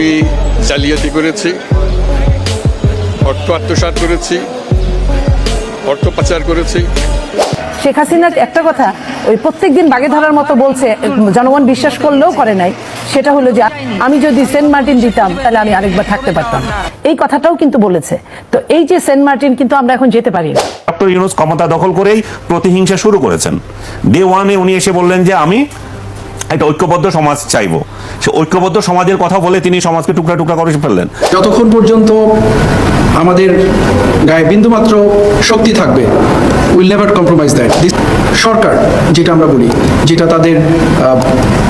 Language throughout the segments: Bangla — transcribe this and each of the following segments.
আমি জালিয়াতি করেছি, অর্থ আত্মসাৎ করেছি, অর্থ পাচার করেছি। শেখ হাসিনা একটা কথা ওই প্রত্যেকদিন বাগে ধরার মতো বলছে, জনগণ বিশ্বাস করলেও করে নাই, সেটা হলো যে আমি যদি সেন্ট মার্টিন দিতাম তাহলে আমি আরেকবার থাকতে পারতাম, এই কথাটাও কিন্তু বলেছে। তো এই যে সেন্ট মার্টিন কিন্তু আমরা এখন যেতে পারি না। ডক্টর ইউনূস ক্ষমতা দখল করেই প্রতিহিংসা শুরু করেছেন। ডে ওয়ানে উনি এসে বললেন যে আমি একটা ঐক্যবদ্ধ সমাজ চাইবো। সে ঐক্যবদ্ধ সমাজের কথা বলে তিনি সমাজকে টুকরা টুকরা করে ফেললেন। যতক্ষণ পর্যন্ত আমাদের গায়ে বিন্দুমাত্র শক্তি থাকবে, উইল নেভার কম্প্রোমাইজ দ্যাট। সরকার যেটা আমরা বলি, যেটা তাদের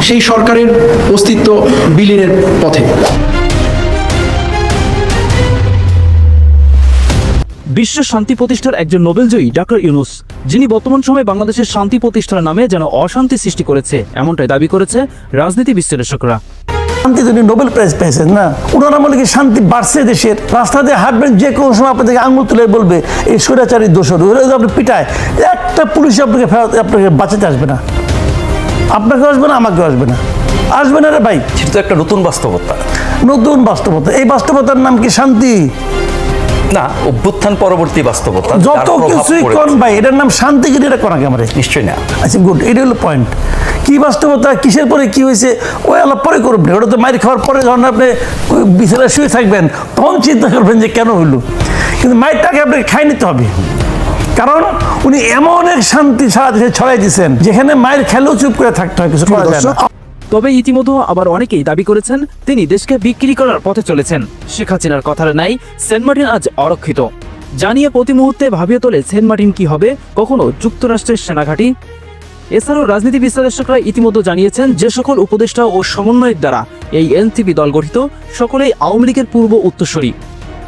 সেই সরকারের অস্তিত্ব বিলীনের পথে। বিশ্ব শান্তি প্রতিষ্ঠার একজন নোবেলজয়ী ডক্টর ইউনূস, যিনি বর্তমান সময়ে বাংলাদেশের শান্তি প্রতিষ্ঠার নামে যেন অশান্তি সৃষ্টি করেছে, এমনটাই দাবি করেছে রাজনীতি বিশ্লেষকরা। শান্তি তিনি নোবেল প্রাইজ পেয়েছেন না, ওনারা বলে কি শান্তি বাড়ছে দেশের, রাস্তা দিয়ে হাঁটবেন যে কোনো সময় আপনাদেরকে আঙুল তুলে বলবে এই স্বৈরাচারী দোষর, আপনি পিটায় একটা পুলিশ আপনাকে আপনাকে বাঁচাতে আসবে না, আপনাকে আসবে না, আমাকে আসবে না, আসবে না রে ভাই। সেটা তো একটা নতুন বাস্তবতা, নতুন বাস্তবতা। এই বাস্তবতার নাম কি শান্তি? না, অভ্যুত্থান পরবর্তী বাস্তবতা, যত কিছুই কোন ভাই, এটার নাম শান্তি কি? এটা কোন আগে নিশ্চয়ই না। আচ্ছা গুড, এটা হলো পয়েন্ট। কি বাস্তবতা, কিসের পরে কি হয়েছে ওই আল্লাহ পরে করবেন, ওটা তো মায়ের খাওয়ার পরে যখন আপনি বিছানায় শুয়ে থাকবেন তখন চিন্তা করবেন যে কেন হইলো, কিন্তু মায়েরটাকে আপনাকে খাই নিতে হবে। কারণ উনি এমন এক শান্তি সারা দেশে ছড়াই দিচ্ছেন যেখানে মায়ের খেলেও চুপ করে থাকতে হয়, কিছু করা যায় না। তবে ইতিমধ্যে আবার অনেকেই দাবি করেছেন তিনি দেশকে বিক্রি করার পথে চলেছেন। শেখ হাসিনার কথার নাই সেন্ট মার্টিন আজ অরক্ষিত, জানিয়ে প্রতি মুহূর্তে ভাবিয়ে তোলে সেন্ট মার্টিন কি হবে, কখনো যুক্তরাষ্ট্রের সেনাঘাঁটি। এছাড়াও রাজনীতি বিশ্লেষকরা ইতিমধ্যে জানিয়েছেন যে সকল উপদেষ্টা ও সমন্বয়ের দ্বারা এই এনসিপি দল গঠিত সকলেই আওয়ামী লীগের পূর্ব উত্তরসূরি।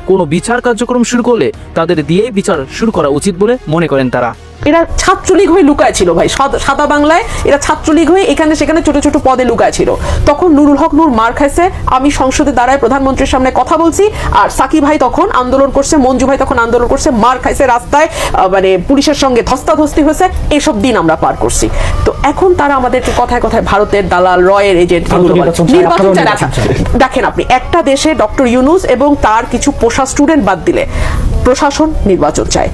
কোনো বিচার কার্যক্রম শুরু করলে তাদের দিয়ে বিচার শুরু করা উচিত বলে মনে করেন তারা। এরা ছাত্রলীগ হয়ে লুকায় ছিল ভাই, সাদা বাংলায় এরা ছাত্রলীগ হয়ে এখানে সেখানে ছোট ছোট পদে লুকায় ছিল। তখন নুরুল হক নূর মার খাইছে, আমি সংসদে দাঁড়ায় প্রধানমন্ত্রীর সামনে কথা বলছি, আর সাকি ভাই তখন আন্দোলন করছে, মঞ্জু ভাই তখন আন্দোলন করছে, মার খাইছে রাস্তায়, মানে পুলিশের সঙ্গে ধস্তাধস্তি হয়েছে, এসব দিন আমরা পার করছি। তো এখন তারা আমাদেরকে কথায় কথায় ভারতের দালাল, রয়ের এজেন্ট, নির্বাচন চায়। দেখেন আপনি একটা দেশে ডক্টর ইউনূস এবং তার কিছু পোষা স্টুডেন্ট বাদ দিলে প্রশাসন নির্বাচন চায়,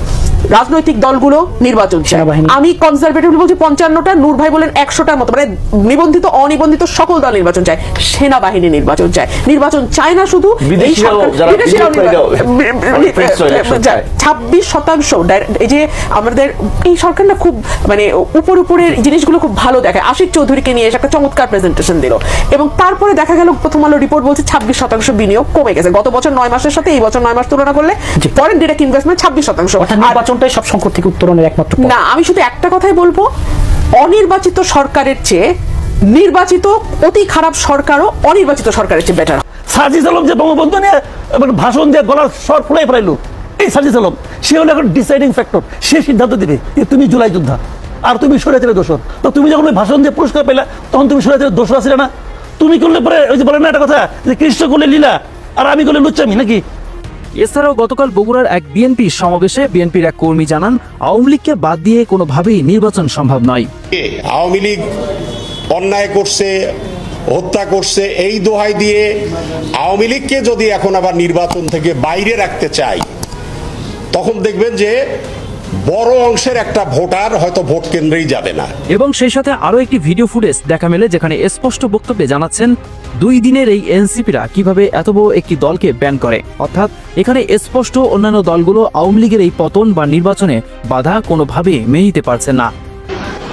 রাজনৈতিক দলগুলো নির্বাচন চায়। আমি কনজারভেটিভ বলছি 55টা, নূর ভাই বলেন 100টার মতো, মানে নিবন্ধিত অনিবন্ধিত সকল দল নির্বাচন চায়, সেনাবাহিনী নির্বাচন চায়। নির্বাচন চায় না শুধু এই 26%। এই যে আমাদের এই সরকার না খুব মানে উপরের জিনিসগুলো খুব ভালো দেখায়। আশিক চৌধুরীকে নিয়ে এসে একটা চমৎকার প্রেজেন্টেশন দিল, এবং তারপরে দেখা গেল প্রথম আলো রিপোর্ট বলছে 26% বিনিয়োগ কমে গেছে গত বছর 9 মাসের সাথে এই বছর 9 মাস তুলনা করলে। Foreign direct investment 26%। নির্বাচনটাই সব সংকট থেকে উত্তরণের একমাত্র না, আমি শুধু একটা কথাই বলবো, অনির্বাচিত সরকারের চেয়ে নির্বাচিত অতি খারাপ সরকারও অনির্বাচিত সরকারের চেয়ে বেটার। সাজিদ আলম যে বঙ্গবন্ধু নিয়ে ভাষণ দিয়ে গলার স্বর ফুলাই ফেলাইলো, এই সাজিদ আলম সে হলো এখন ডিসাইডিং ফ্যাক্টর। সে সিদ্ধান্ত দিবে যে তুমি জুলাই যোদ্ধা আর তুমি স্বৈরাচারের দোষর। তো তুমি যখন ওই ভাষণ দিয়ে পুরস্কার পেলা তখন তুমি স্বৈরাচারের দোষর আছিলে না? তুমি করলে পরে ওই যে বলেন না একটা কথা যে কৃষ্ণ করলে লীলা আর আমি করলে লুচ্চামি নাকি? এছাড়াও গতকাল বগুড়ার এক বিএনপি সমাবেশে বিএনপির এক কর্মী জানান আওয়ামী লীগকে বাদ দিয়ে কোনোভাবেই নির্বাচন সম্ভব নয়। আওয়ামী লীগ অন্যায় করছে, হত্যা করছে, এই দোহাই দিয়ে আওয়ামী লীগকে যদি এখন আবার নির্বাচন থেকে বাইরে রাখতে চাই, তখন দেখবেন যে বড় অংশের একটা ভোটার হয়তো ভোট কেন্দ্রেই যাবে না। এবং সেই সাথে আরো একটি ভিডিও ফুটেজ দেখা মেলে যেখানে স্পষ্ট বক্তব্যে জানাচ্ছেন 2 দিনের এই এনসিপিরা কিভাবে এত বড় একটি দলকে ব্যান করে। অর্থাৎ এখানে স্পষ্ট অন্যান্য দলগুলো আওয়ামী লীগের এই পতন বা নির্বাচনে বাধা কোনোভাবে মেনে নিতে পারছে না।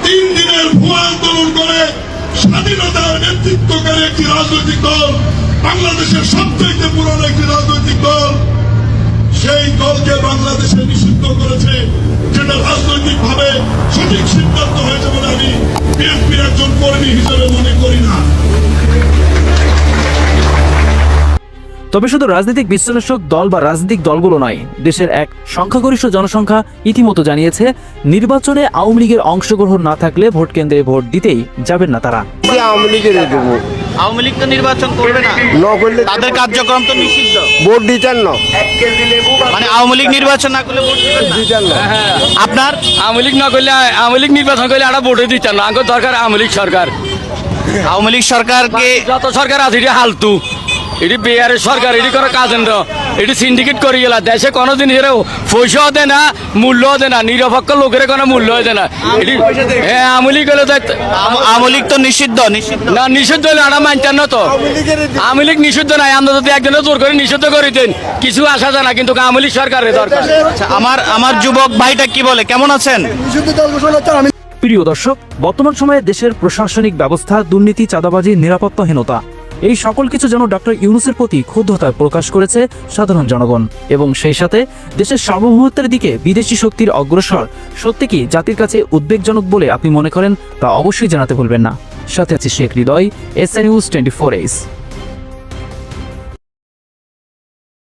3 দিনের ভুয়া আন্দোলন করে স্বাধীনতার নেতৃত্বকারী একটি রাজনৈতিক দল, বাংলাদেশের সবচেয়ে পুরনো একটি রাজনৈতিক দল, সেই দলকে বাংলাদেশে নিষিদ্ধ করেছে, যেটা রাজনৈতিক ভাবে সঠিক সিদ্ধান্ত হয়েছে বলে আমি বিএনপির একজন কর্মী হিসেবে মনে করি না। তবে শুধু রাজনৈতিক বিশ্লেষক দল বা রাজনৈতিক দলগুলো নয়, দেশের এক সংখ্যাগরিষ্ঠ জনসংখ্যা ইতিমধ্যে জানিয়েছে নির্বাচনে আওয়ামী লীগের অংশগ্রহণ না থাকলে ভোট কেন্দ্রে ভোট দিতেই যাবেন না তারা। আওয়ামী লীগের আওয়ামী লীগ তো নির্বাচন করবে না, তাদের কার্যক্রম তো নিষিদ্ধ। ভোট দিতেন না, মানে আওয়ামী লীগ নির্বাচন না করলে ভোট দিবেন না। আপনার আওয়ামী লীগ না করলে, আওয়ামী লীগ নির্বাচন করলে আমরা ভোটে দিতেন না। আগে দরকার আওয়ামী লীগ সরকার। আওয়ামী লীগ সরকারকে যত সরকার আছে এটা হালতু, এটি বিহারের সরকার এটি কোনো কাজেন্দ্র এটি সিন্ডিকেট করে গেল দেশে কোনো জিনিসের পয়সাও দেয় না মূল্যও দেয় না নিরপেক্ষ লোকের কোনো মূল্য দেয় না এটি হ্যাঁ আমলি গেলে আমলিক তো নিষিদ্ধ না নিষিদ্ধ হলে আমরা মানতেন না তো আমলিক নিষিদ্ধ নাই আমরা যদি একজনের জোর করে নিষিদ্ধ করে দেন কিছু আসা যায় না কিন্তু আমলিক সরকারের দরকার। আমার যুবক ভাইটা কি বলে, কেমন আছেন? প্রিয় দর্শক, বর্তমান সময়ে দেশের প্রশাসনিক ব্যবস্থা, দুর্নীতি, চাঁদাবাজি, নিরাপত্তাহীনতা এই সকল কিছু যেন ডক্টর ইউনূসের প্রতি ক্ষুব্ধতা প্রকাশ করেছে সাধারণ জনগণ এবং সেই সাথে দেশের সার্বভৌমত্বের দিকে বিদেশি শক্তির অগ্রসর সত্যি কি জাতির কাছে উদ্বেগজনক বলে আপনি মনে করেন তা অবশ্যই জানাতে ভুলবেন না। সাথে আছে শেখ হৃদয়, SR News 24 Ace।